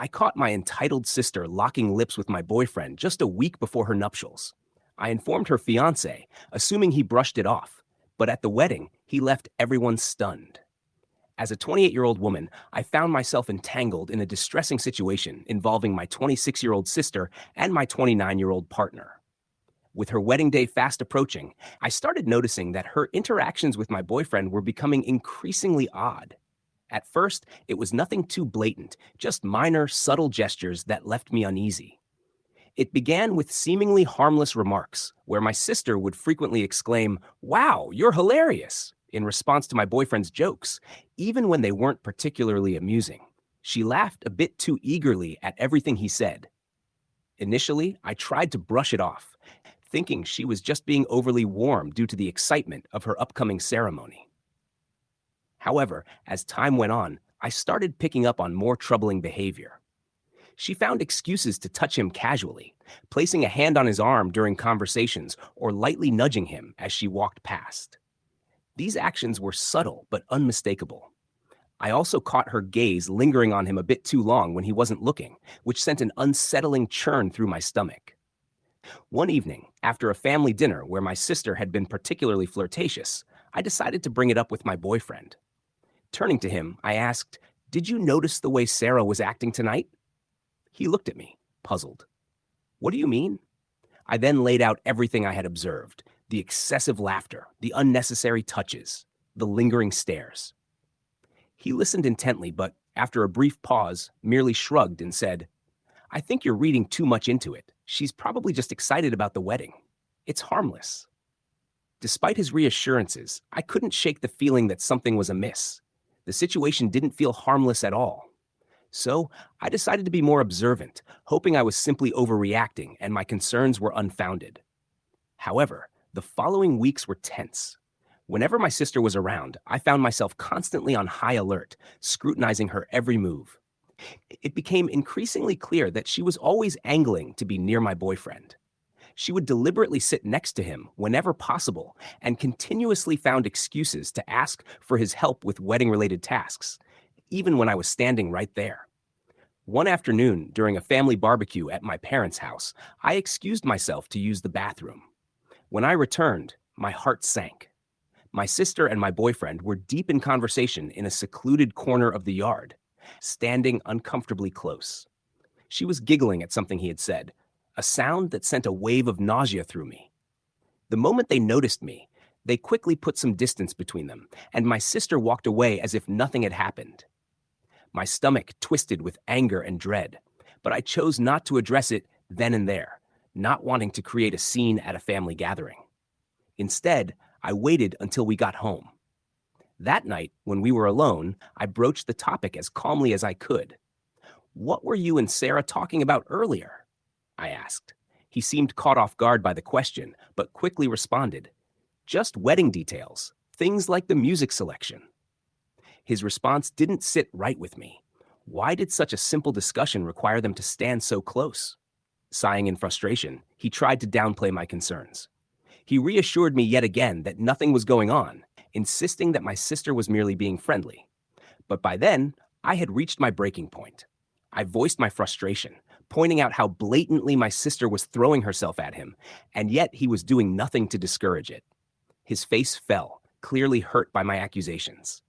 I caught my entitled sister locking lips with my boyfriend just a week before her nuptials. I informed her fiancé, assuming he brushed it off, but at the wedding, he left everyone stunned. As a 28-year-old woman, I found myself entangled in a distressing situation involving my 26-year-old sister and my 29-year-old partner. With her wedding day fast approaching, I started noticing that her interactions with my boyfriend were becoming increasingly odd. At first, it was nothing too blatant, just minor, subtle gestures that left me uneasy. It began with seemingly harmless remarks, where my sister would frequently exclaim, "Wow, you're hilarious," in response to my boyfriend's jokes, even when they weren't particularly amusing. She laughed a bit too eagerly at everything he said. Initially, I tried to brush it off, thinking she was just being overly warm due to the excitement of her upcoming ceremony. However, as time went on, I started picking up on more troubling behavior. She found excuses to touch him casually, placing a hand on his arm during conversations or lightly nudging him as she walked past. These actions were subtle but unmistakable. I also caught her gaze lingering on him a bit too long when he wasn't looking, which sent an unsettling churn through my stomach. One evening, after a family dinner where my sister had been particularly flirtatious, I decided to bring it up with my boyfriend. Turning to him, I asked, "Did you notice the way Sarah was acting tonight?" He looked at me, puzzled. "What do you mean?" I then laid out everything I had observed: the excessive laughter, the unnecessary touches, the lingering stares. He listened intently, but after a brief pause, merely shrugged and said, "I think you're reading too much into it. She's probably just excited about the wedding. It's harmless." Despite his reassurances, I couldn't shake the feeling that something was amiss. The situation didn't feel harmless at all. So I decided to be more observant, hoping I was simply overreacting and my concerns were unfounded. However, the following weeks were tense. Whenever my sister was around, I found myself constantly on high alert, scrutinizing her every move. It became increasingly clear that she was always angling to be near my boyfriend. She would deliberately sit next to him whenever possible and continuously found excuses to ask for his help with wedding-related tasks, even when I was standing right there. One afternoon, during a family barbecue at my parents' house, I excused myself to use the bathroom. When I returned, my heart sank. My sister and my boyfriend were deep in conversation in a secluded corner of the yard, standing uncomfortably close. She was giggling at something he had said, a sound that sent a wave of nausea through me. The moment they noticed me, they quickly put some distance between them, and my sister walked away as if nothing had happened. My stomach twisted with anger and dread, but I chose not to address it then and there, not wanting to create a scene at a family gathering. Instead, I waited until we got home. That night, when we were alone, I broached the topic as calmly as I could. "What were you and Sarah talking about earlier?" I asked. He seemed caught off guard by the question, but quickly responded, "Just wedding details, things like the music selection." His response didn't sit right with me. Why did such a simple discussion require them to stand so close? Sighing in frustration, he tried to downplay my concerns. He reassured me yet again that nothing was going on, insisting that my sister was merely being friendly. But by then, I had reached my breaking point. I voiced my frustration, pointing out how blatantly my sister was throwing herself at him, and yet he was doing nothing to discourage it. His face fell, clearly hurt by my accusations.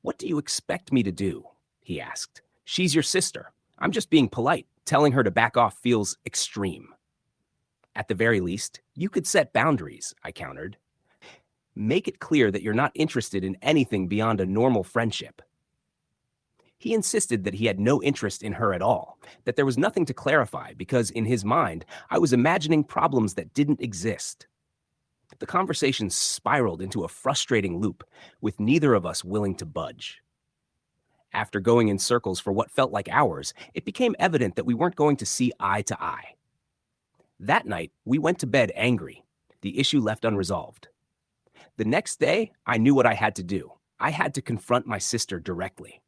"What do you expect me to do?" he asked. "She's your sister. I'm just being polite. Telling her to back off feels extreme." "At the very least, you could set boundaries," I countered. "Make it clear that you're not interested in anything beyond a normal friendship." He insisted that he had no interest in her at all, that there was nothing to clarify because, in his mind, I was imagining problems that didn't exist. The conversation spiraled into a frustrating loop, with neither of us willing to budge. After going in circles for what felt like hours, it became evident that we weren't going to see eye to eye. That night, we went to bed angry, the issue left unresolved. The next day, I knew what I had to do. I had to confront my sister directly.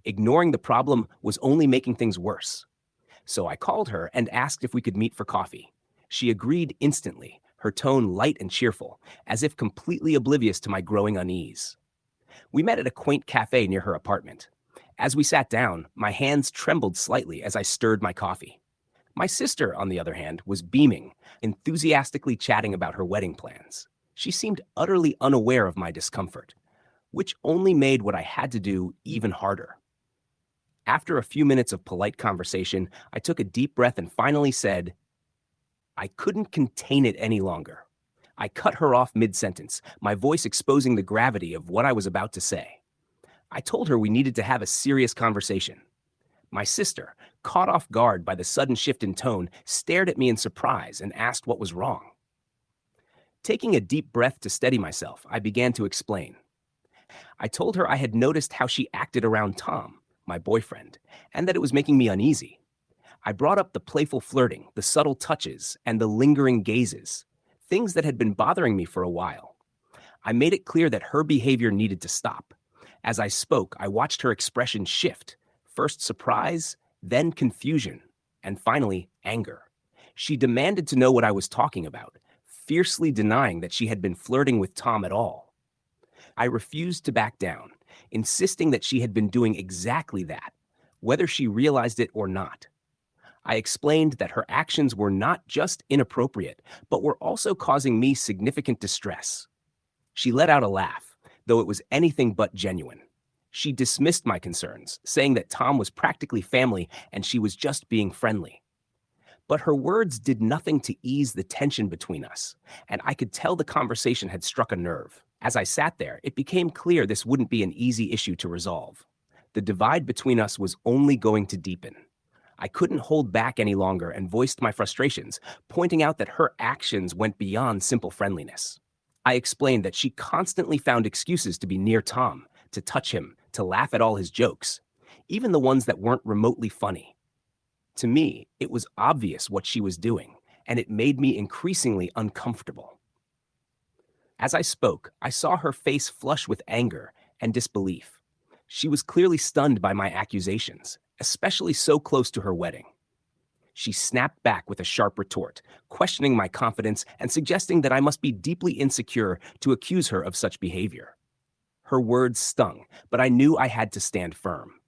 Ignoring the problem was only making things worse. So I called her and asked if we could meet for coffee. She agreed instantly, her tone light and cheerful, as if completely oblivious to my growing unease. We met at a quaint cafe near her apartment. As we sat down, my hands trembled slightly as I stirred my coffee. My sister, on the other hand, was beaming, enthusiastically chatting about her wedding plans. She seemed utterly unaware of my discomfort, which only made what I had to do even harder. After a few minutes of polite conversation, I took a deep breath and finally said, I couldn't contain it any longer. I cut her off mid-sentence, my voice exposing the gravity of what I was about to say. I told her we needed to have a serious conversation. My sister, caught off guard by the sudden shift in tone, stared at me in surprise and asked what was wrong. Taking a deep breath to steady myself, I began to explain. I told her I had noticed how she acted around Tom, my boyfriend, and that it was making me uneasy. I brought up the playful flirting, the subtle touches, and the lingering gazes, things that had been bothering me for a while. I made it clear that her behavior needed to stop. As I spoke, I watched her expression shift, first surprise, then confusion, and finally anger. She demanded to know what I was talking about, fiercely denying that she had been flirting with Tom at all. I refused to back down, insisting that she had been doing exactly that, whether she realized it or not. I explained that her actions were not just inappropriate, but were also causing me significant distress. She let out a laugh, though it was anything but genuine. She dismissed my concerns, saying that Tom was practically family and she was just being friendly. But her words did nothing to ease the tension between us, and I could tell the conversation had struck a nerve. As I sat there, it became clear this wouldn't be an easy issue to resolve. The divide between us was only going to deepen. I couldn't hold back any longer and voiced my frustrations, pointing out that her actions went beyond simple friendliness. I explained that she constantly found excuses to be near Tom, to touch him, to laugh at all his jokes, even the ones that weren't remotely funny. To me, it was obvious what she was doing, and it made me increasingly uncomfortable. As I spoke, I saw her face flush with anger and disbelief. She was clearly stunned by my accusations, especially so close to her wedding. She snapped back with a sharp retort, questioning my confidence and suggesting that I must be deeply insecure to accuse her of such behavior. Her words stung, but I knew I had to stand firm.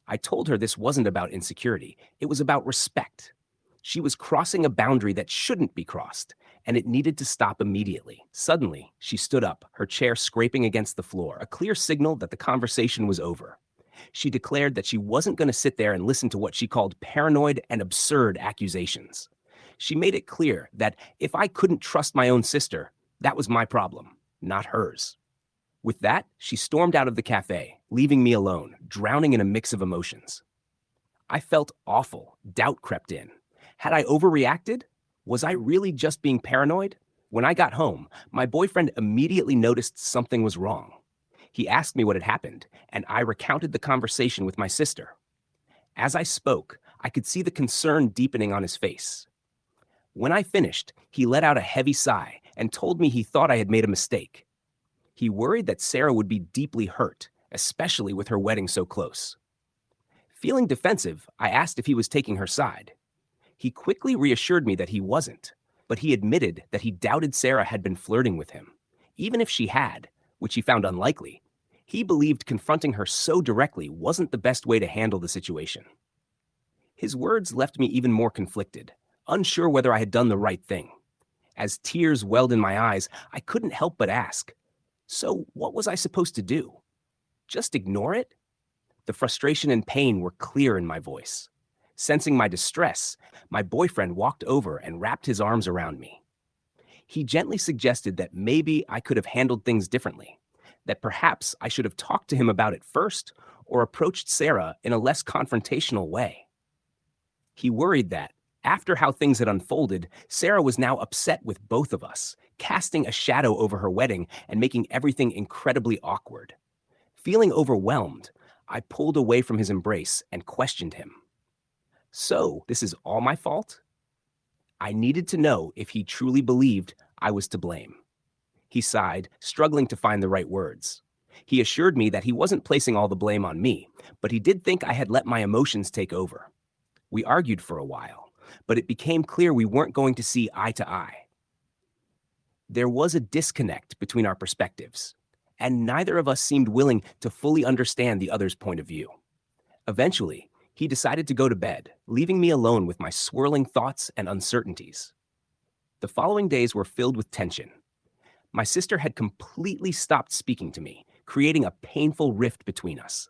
I told her this wasn't about insecurity, it was about respect. She was crossing a boundary that shouldn't be crossed, and it needed to stop immediately. Suddenly, she stood up, her chair scraping against the floor, a clear signal that the conversation was over. She declared that she wasn't going to sit there and listen to what she called paranoid and absurd accusations. She made it clear that if I couldn't trust my own sister, that was my problem, not hers. With that, she stormed out of the cafe, leaving me alone, drowning in a mix of emotions. I felt awful. Doubt crept in. Had I overreacted? Was I really just being paranoid? When I got home, my boyfriend immediately noticed something was wrong. He asked me what had happened, and I recounted the conversation with my sister. As I spoke, I could see the concern deepening on his face. When I finished, he let out a heavy sigh and told me he thought I had made a mistake. He worried that Sarah would be deeply hurt, especially with her wedding so close. Feeling defensive, I asked if he was taking her side. He quickly reassured me that he wasn't, but he admitted that he doubted Sarah had been flirting with him. Even if she had, which he found unlikely, he believed confronting her so directly wasn't the best way to handle the situation. His words left me even more conflicted, unsure whether I had done the right thing. As tears welled in my eyes, I couldn't help but ask, so what was I supposed to do? Just ignore it? The frustration and pain were clear in my voice. Sensing my distress, my boyfriend walked over and wrapped his arms around me. He gently suggested that maybe I could have handled things differently, that perhaps I should have talked to him about it first or approached Sarah in a less confrontational way. He worried that, after how things had unfolded, Sarah was now upset with both of us, casting a shadow over her wedding and making everything incredibly awkward. Feeling overwhelmed, I pulled away from his embrace and questioned him. So, this is all my fault? I needed to know if he truly believed I was to blame. He sighed, struggling to find the right words. He assured me that he wasn't placing all the blame on me, but he did think I had let my emotions take over. We argued for a while, but it became clear we weren't going to see eye to eye. There was a disconnect between our perspectives, and neither of us seemed willing to fully understand the other's point of view. Eventually, he decided to go to bed, leaving me alone with my swirling thoughts and uncertainties. The following days were filled with tension. My sister had completely stopped speaking to me, creating a painful rift between us.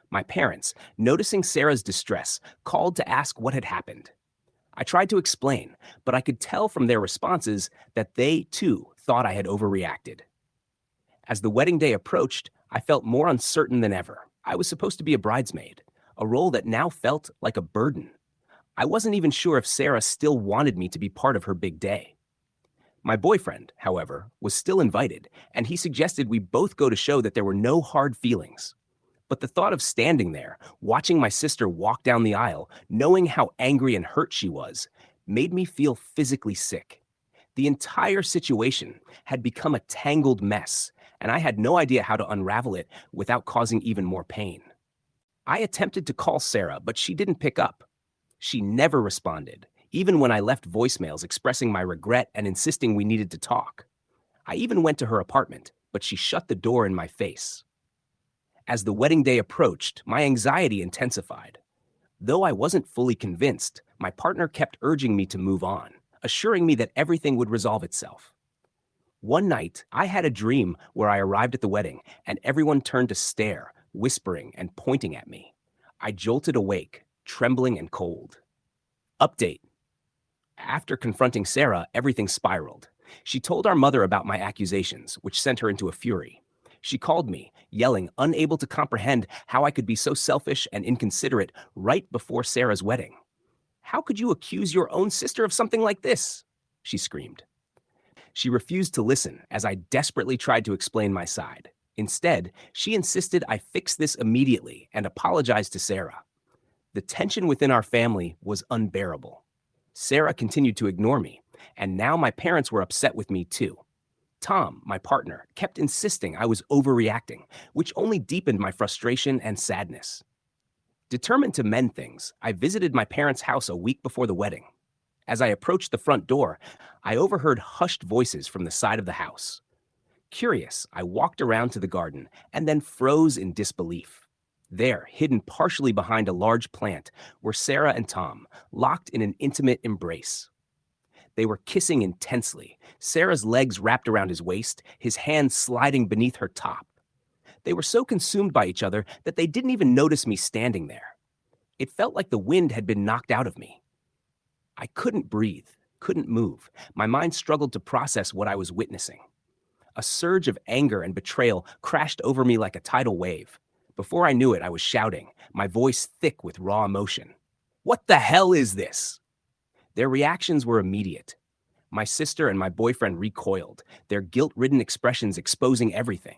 My parents, noticing Sarah's distress, called to ask what had happened. I tried to explain, but I could tell from their responses that they, too, thought I had overreacted. As the wedding day approached, I felt more uncertain than ever. I was supposed to be a bridesmaid, a role that now felt like a burden. I wasn't even sure if Sarah still wanted me to be part of her big day. My boyfriend, however, was still invited, and he suggested we both go to show that there were no hard feelings. But the thought of standing there, watching my sister walk down the aisle, knowing how angry and hurt she was, made me feel physically sick. The entire situation had become a tangled mess, and I had no idea how to unravel it without causing even more pain. I attempted to call Sarah, but she didn't pick up. She never responded, even when I left voicemails expressing my regret and insisting we needed to talk. I even went to her apartment, but she shut the door in my face. As the wedding day approached, my anxiety intensified. Though I wasn't fully convinced, my partner kept urging me to move on, assuring me that everything would resolve itself. One night, I had a dream where I arrived at the wedding and everyone turned to stare, whispering and pointing at me. I jolted awake, trembling and cold. Update. After confronting Sarah, everything spiraled. She told our mother about my accusations, which sent her into a fury. She called me, yelling, unable to comprehend how I could be so selfish and inconsiderate right before Sarah's wedding. "How could you accuse your own sister of something like this?" she screamed. She refused to listen as I desperately tried to explain my side. Instead, she insisted I fix this immediately and apologized to Sarah. The tension within our family was unbearable. Sarah continued to ignore me, and now my parents were upset with me too. Tom, my partner, kept insisting I was overreacting, which only deepened my frustration and sadness. Determined to mend things, I visited my parents' house a week before the wedding. As I approached the front door, I overheard hushed voices from the side of the house. Curious, I walked around to the garden and then froze in disbelief. There, hidden partially behind a large plant, were Sarah and Tom, locked in an intimate embrace. They were kissing intensely, Sarah's legs wrapped around his waist, his hands sliding beneath her top. They were so consumed by each other that they didn't even notice me standing there. It felt like the wind had been knocked out of me. I couldn't breathe, couldn't move. My mind struggled to process what I was witnessing. A surge of anger and betrayal crashed over me like a tidal wave. Before I knew it, I was shouting, my voice thick with raw emotion. "What the hell is this?" Their reactions were immediate. My sister and my boyfriend recoiled, their guilt-ridden expressions exposing everything.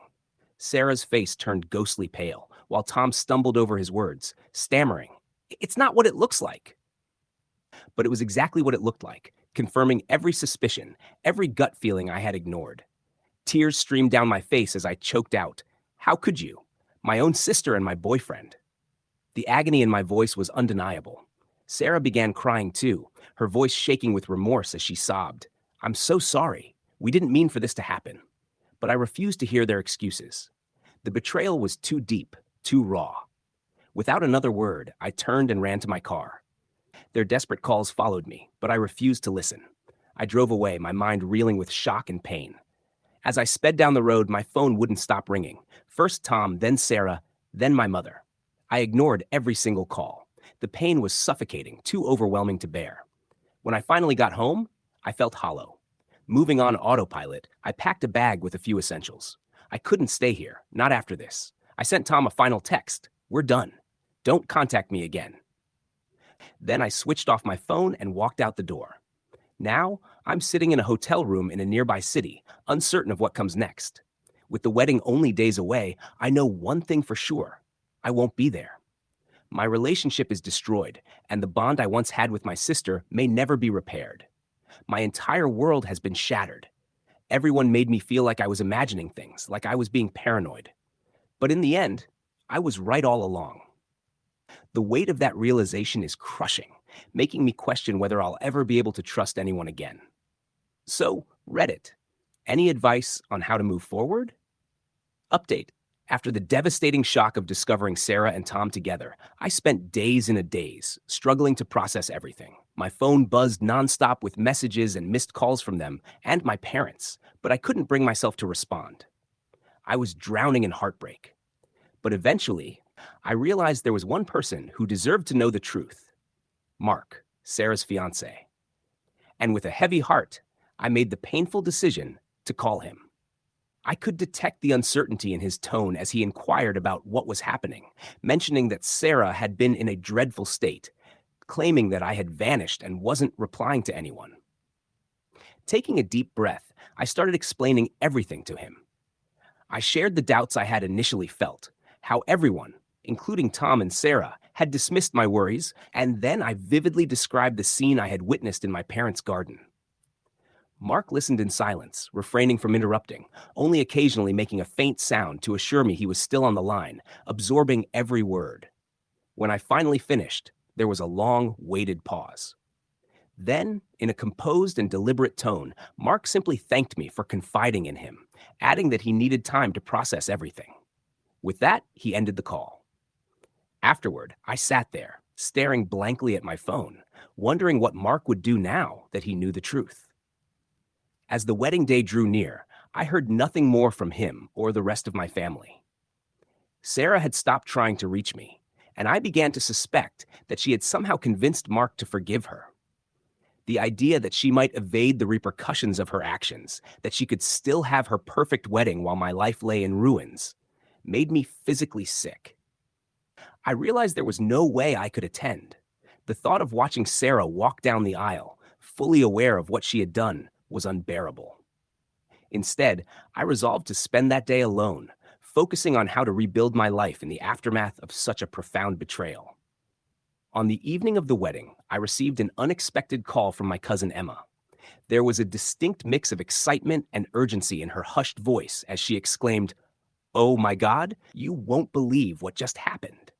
Sarah's face turned ghostly pale, while Tom stumbled over his words, stammering, "It's not what it looks like." But it was exactly what it looked like, confirming every suspicion, every gut feeling I had ignored. Tears streamed down my face as I choked out, "How could you? My own sister and my boyfriend." The agony in my voice was undeniable. Sarah began crying too, her voice shaking with remorse as she sobbed. "I'm so sorry. We didn't mean for this to happen." But I refused to hear their excuses. The betrayal was too deep, too raw. Without another word, I turned and ran to my car. Their desperate calls followed me, but I refused to listen. I drove away, my mind reeling with shock and pain. As I sped down the road, my phone wouldn't stop ringing. First Tom, then Sarah, then my mother. I ignored every single call. The pain was suffocating, too overwhelming to bear. When I finally got home, I felt hollow. Moving on autopilot, I packed a bag with a few essentials. I couldn't stay here, not after this. I sent Tom a final text. "We're done. Don't contact me again." Then I switched off my phone and walked out the door. Now, I'm sitting in a hotel room in a nearby city, uncertain of what comes next. With the wedding only days away, I know one thing for sure. I won't be there. My relationship is destroyed, and the bond I once had with my sister may never be repaired. My entire world has been shattered. Everyone made me feel like I was imagining things, like I was being paranoid. But in the end, I was right all along. The weight of that realization is crushing, making me question whether I'll ever be able to trust anyone again. So, Reddit. Any advice on how to move forward? Update. After the devastating shock of discovering Sarah and Tom together, I spent days in a daze, struggling to process everything. My phone buzzed nonstop with messages and missed calls from them and my parents, but I couldn't bring myself to respond. I was drowning in heartbreak. But eventually, I realized there was one person who deserved to know the truth: Mark, Sarah's fiancé. And with a heavy heart, I made the painful decision to call him. I could detect the uncertainty in his tone as he inquired about what was happening, mentioning that Sarah had been in a dreadful state, claiming that I had vanished and wasn't replying to anyone. Taking a deep breath, I started explaining everything to him. I shared the doubts I had initially felt, how everyone, including Tom and Sarah, had dismissed my worries, and then I vividly described the scene I had witnessed in my parents' garden. Mark listened in silence, refraining from interrupting, only occasionally making a faint sound to assure me he was still on the line, absorbing every word. When I finally finished, there was a long, weighted pause. Then, in a composed and deliberate tone, Mark simply thanked me for confiding in him, adding that he needed time to process everything. With that, he ended the call. Afterward, I sat there, staring blankly at my phone, wondering what Mark would do now that he knew the truth. As the wedding day drew near, I heard nothing more from him or the rest of my family. Sarah had stopped trying to reach me, and I began to suspect that she had somehow convinced Mark to forgive her. The idea that she might evade the repercussions of her actions, that she could still have her perfect wedding while my life lay in ruins, made me physically sick. I realized there was no way I could attend. The thought of watching Sarah walk down the aisle, fully aware of what she had done, was unbearable. Instead, I resolved to spend that day alone, focusing on how to rebuild my life in the aftermath of such a profound betrayal. On the evening of the wedding, I received an unexpected call from my cousin Emma. There was a distinct mix of excitement and urgency in her hushed voice as she exclaimed, "Oh my God, you won't believe what just happened."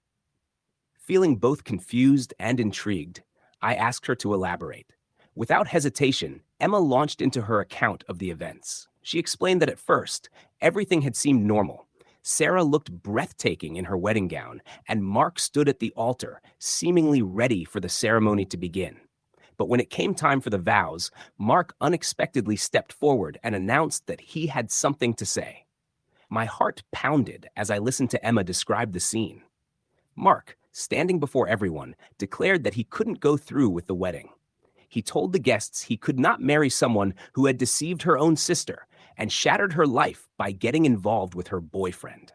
Feeling both confused and intrigued, I asked her to elaborate. Without hesitation, Emma launched into her account of the events. She explained that at first, everything had seemed normal. Sarah looked breathtaking in her wedding gown, and Mark stood at the altar, seemingly ready for the ceremony to begin. But when it came time for the vows, Mark unexpectedly stepped forward and announced that he had something to say. My heart pounded as I listened to Emma describe the scene. Mark, standing before everyone, declared that he couldn't go through with the wedding. He told the guests he could not marry someone who had deceived her own sister and shattered her life by getting involved with her boyfriend.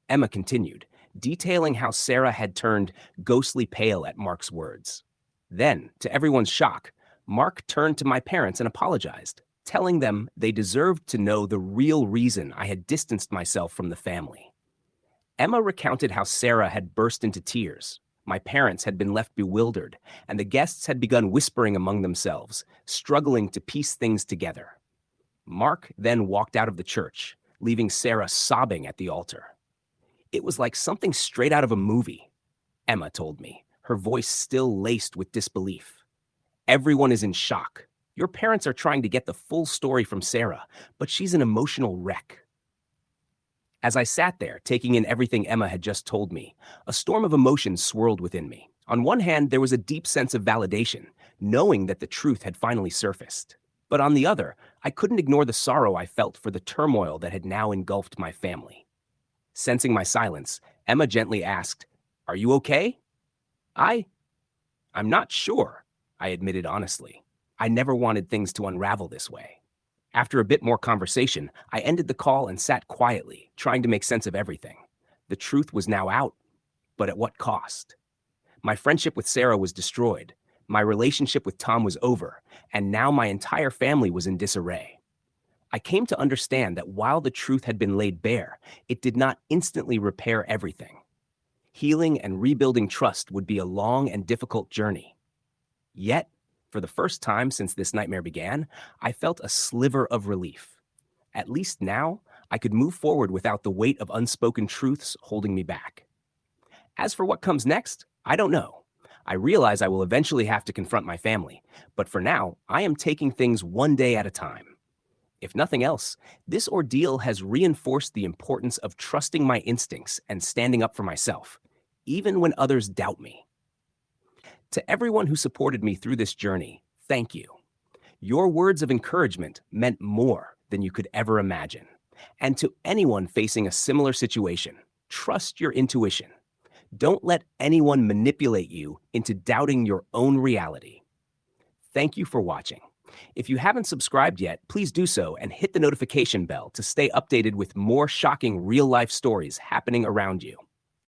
Emma continued, detailing how Sarah had turned ghostly pale at Mark's words. Then, to everyone's shock, Mark turned to my parents and apologized, telling them they deserved to know the real reason I had distanced myself from the family. Emma recounted how Sarah had burst into tears. My parents had been left bewildered, and the guests had begun whispering among themselves, struggling to piece things together. Mark then walked out of the church, leaving Sarah sobbing at the altar. It was like something straight out of a movie, Emma told me, her voice still laced with disbelief. Everyone is in shock. Your parents are trying to get the full story from Sarah, but she's an emotional wreck. As I sat there, taking in everything Emma had just told me, a storm of emotions swirled within me. On one hand, there was a deep sense of validation, knowing that the truth had finally surfaced. But on the other, I couldn't ignore the sorrow I felt for the turmoil that had now engulfed my family. Sensing my silence, Emma gently asked, "Are you okay?" I'm not sure," I admitted honestly. I never wanted things to unravel this way. After a bit more conversation, I ended the call and sat quietly, trying to make sense of everything. The truth was now out, but at what cost? My friendship with Sarah was destroyed, my relationship with Tom was over, and now my entire family was in disarray. I came to understand that while the truth had been laid bare, it did not instantly repair everything. Healing and rebuilding trust would be a long and difficult journey. Yet, for the first time since this nightmare began, I felt a sliver of relief. At least now, I could move forward without the weight of unspoken truths holding me back. As for what comes next, I don't know. I realize I will eventually have to confront my family, but for now, I am taking things one day at a time. If nothing else, this ordeal has reinforced the importance of trusting my instincts and standing up for myself, even when others doubt me. To everyone who supported me through this journey, thank you. Your words of encouragement meant more than you could ever imagine. And to anyone facing a similar situation, trust your intuition. Don't let anyone manipulate you into doubting your own reality. Thank you for watching. If you haven't subscribed yet, please do so and hit the notification bell to stay updated with more shocking real-life stories happening around you.